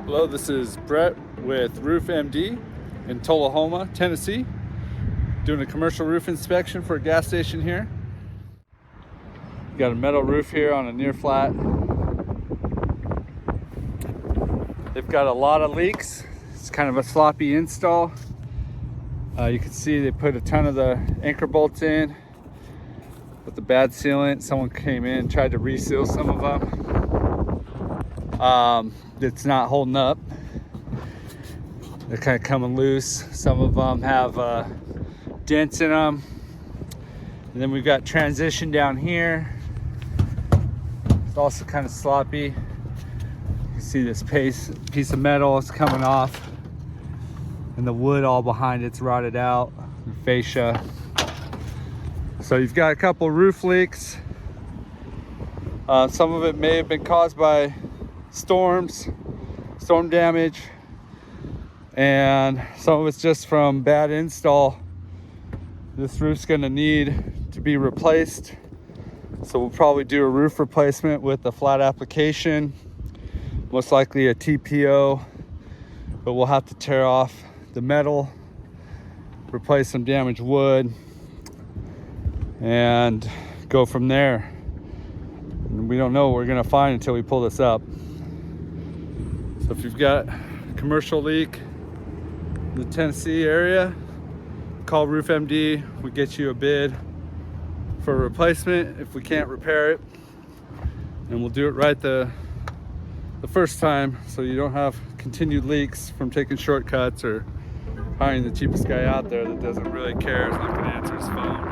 Hello, this is Brett with Roof MD in Tullahoma, Tennessee. Doing a commercial roof inspection for a gas station here. Got a metal roof here on a near flat. They've got a lot of leaks. It's kind of a sloppy install. You can see they put a ton of the anchor bolts in with the bad sealant. Someone came in and tried to reseal some of them. It's not holding up. They're kind of coming loose. Some of them have dents in them. And then we've got transition down here. It's also kind of sloppy. You can see this piece of metal is coming off, and the wood all behind it's rotted out, the fascia. So you've got a couple roof leaks. Some of it may have been caused by storm damage, and some of it's just from bad install. This roof's going to need to be replaced, so we'll probably do a roof replacement with a flat application, most likely a TPO, but we'll have to tear off the metal, replace some damaged wood, and go from there. And we don't know what we're going to find until we pull this up. So if you've got a commercial leak in the Tennessee area, call Roof MD. We get you a bid for a replacement if we can't repair it, and we'll do it right the first time, so you don't have continued leaks from taking shortcuts or hiring the cheapest guy out there that doesn't really care, is not going to answer his phone.